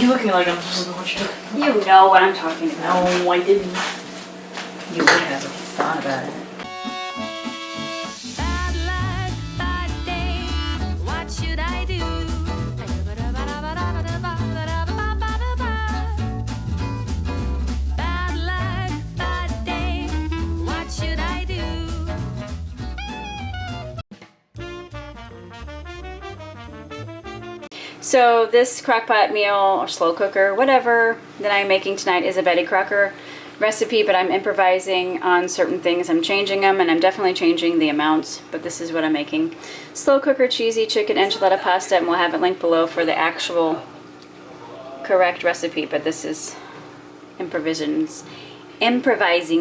You look at me like I'm supposed to know what you're doing. You know what I'm talking about. No, I didn't. You would have if you thought about it. Bad luck, bad day. What should I do? Bad luck, bad day. What should I do? So this crockpot meal or slow cooker, whatever, that I'm making tonight is a Betty Crocker recipe, but I'm improvising on certain things. I'm changing them, and I'm definitely changing the amounts, but this is what I'm making. Slow cooker cheesy chicken enchilada pasta, and we'll have it linked below for the actual correct recipe, but this is improvising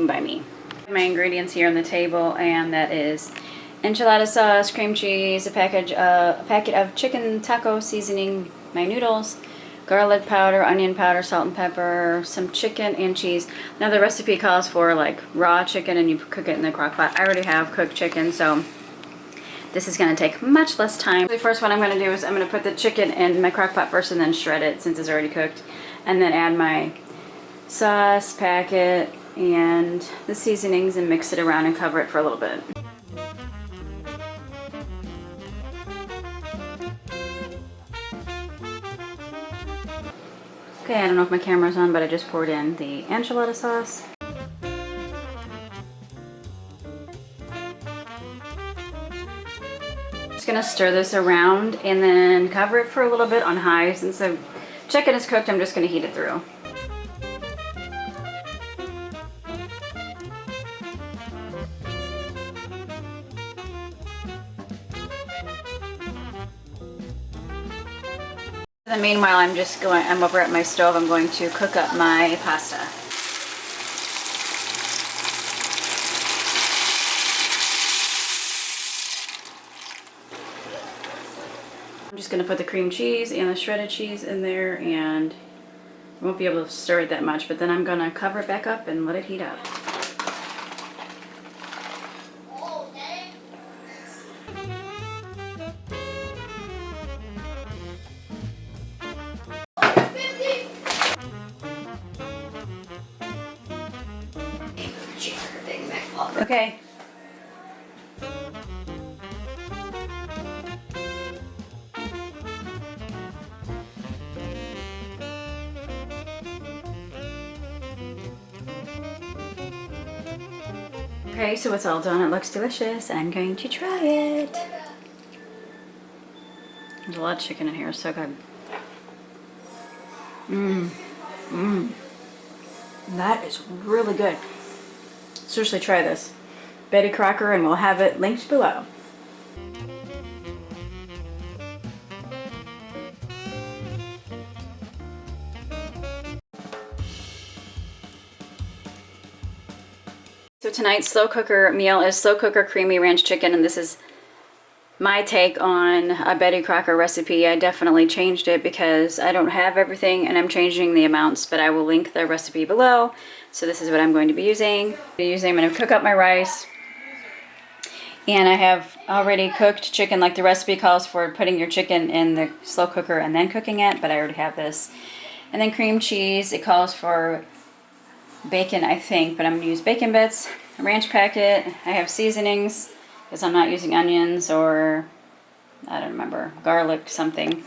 by me. My ingredients here on the table, and that is enchilada sauce, cream cheese, a packet of chicken taco seasoning, my noodles, garlic powder, onion powder, salt and pepper, some chicken and cheese. Now the recipe calls for like raw chicken and you cook it in the crock pot. I already have cooked chicken, so this is going to take much less time. The first one I'm going to do is I'm going to put the chicken in my crock pot first and then shred it since it's already cooked, and then add my sauce packet and the seasonings and mix it around and cover it for a little bit. Okay, I don't know if my camera's on, but I just poured in the enchilada sauce. Just gonna stir this around and then cover it for a little bit on high. Since the chicken is cooked, I'm just gonna heat it through. And meanwhile, I'm over at my stove. I'm going to cook up my pasta. I'm just going to put the cream cheese and the shredded cheese in there, and I won't be able to stir it that much, but then I'm going to cover it back up and let it heat up. Okay. Okay, so it's all done. It looks delicious. I'm going to try it. There's a lot of chicken in here. It's so good. That is really good. Seriously, try this. Betty Crocker, and we'll have it linked below. So tonight's slow cooker meal is slow cooker creamy ranch chicken, and this is my take on a Betty Crocker recipe. I definitely changed it because I don't have everything and I'm changing the amounts, but I will link the recipe below. So this is what I'm going to be using. I'm going to cook up my rice, and I have already cooked chicken like the recipe calls for, putting your chicken in the slow cooker and then cooking it, but I already have this. And then cream cheese, it calls for bacon, I think, but I'm going to use bacon bits, a ranch packet. I have seasonings because I'm not using onions or, I don't remember, garlic something.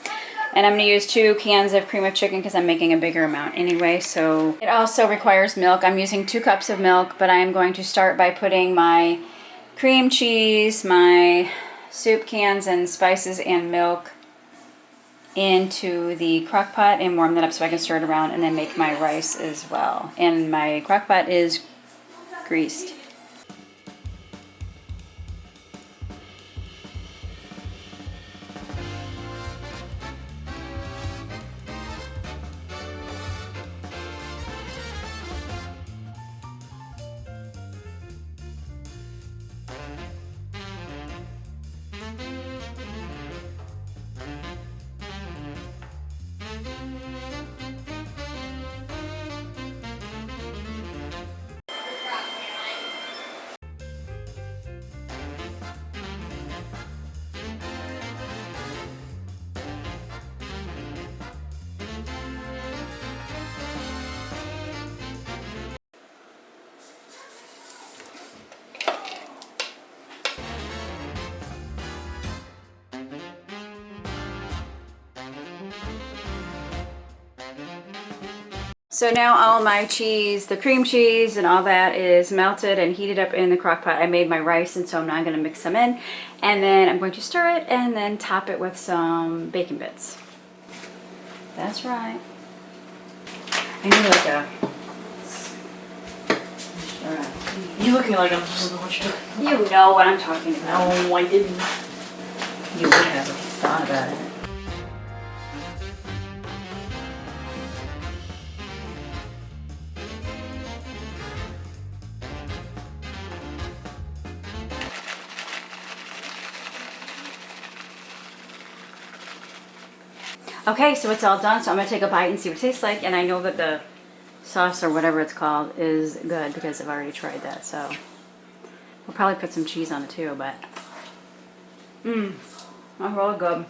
And I'm going to use 2 cans of cream of chicken because I'm making a bigger amount anyway. So it also requires milk. I'm using 2 cups of milk, but I am going to start by putting my cream cheese, my soup cans and spices and milk into the crock pot and warm that up so I can stir it around and then make my rice as well. And my crock pot is greased. So now all my cheese, the cream cheese and all that is melted and heated up in the crock pot. I made my rice, and so I'm now going to mix them in. And then I'm going to stir it and then top it with some bacon bits. That's right. I need like a... Alright. You look at me like I'm supposed to watch it. You know what I'm talking about. No, I didn't. You would have if you thought about it. Okay, so it's all done, so I'm going to take a bite and see what it tastes like, and I know that the sauce or whatever it's called is good because I've already tried that, so we'll probably put some cheese on it too, but that's really good.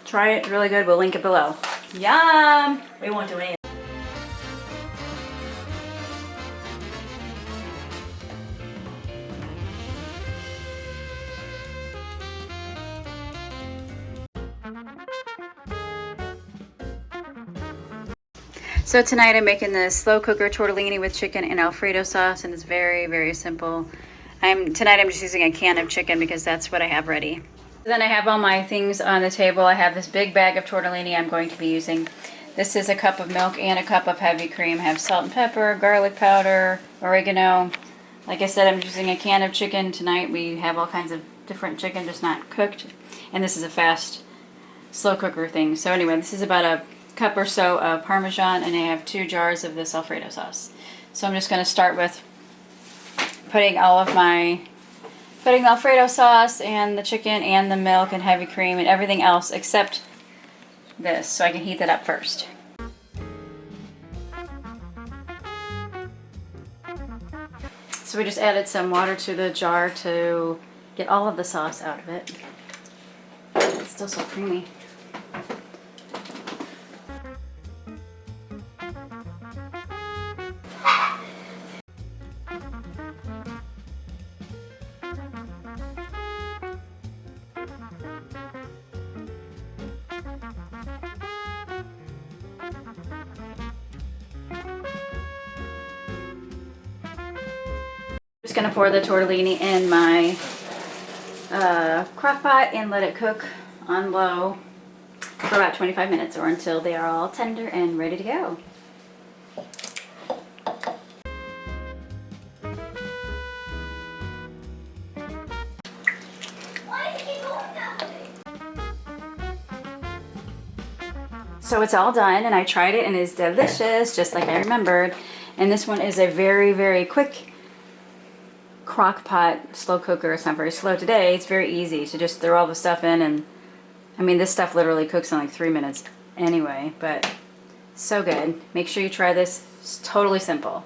Try it, really good. We'll link it below. Yum! We won't do anything. So tonight I'm making this slow cooker tortellini with chicken and Alfredo sauce, and it's very, very simple. Tonight I'm just using a can of chicken because that's what I have ready. Then I have all my things on the table. I have this big bag of tortellini I'm going to be using. This is a cup of milk and a cup of heavy cream. I have salt and pepper, garlic powder, oregano. Like I said, I'm using a can of chicken. Tonight we have all kinds of different chicken, just not cooked. And this is a fast, slow cooker thing. So anyway, this is about a cup or so of Parmesan, and I have 2 jars of this Alfredo sauce. So I'm just going to start with putting the Alfredo sauce and the chicken and the milk and heavy cream and everything else except this, so I can heat that up first. So we just added some water to the jar to get all of the sauce out of it. It's still so creamy. Just gonna pour the tortellini in my crock pot and let it cook on low for about 25 minutes or until they are all tender and ready to go. So it's all done, and I tried it and it's delicious, just like I remembered. And this one is a very, very quick crock pot slow cooker. It's not very slow today. It's very easy to just throw all the stuff in, and I mean, this stuff literally cooks in like 3 minutes anyway, but so good. Make sure you try this. It's totally simple.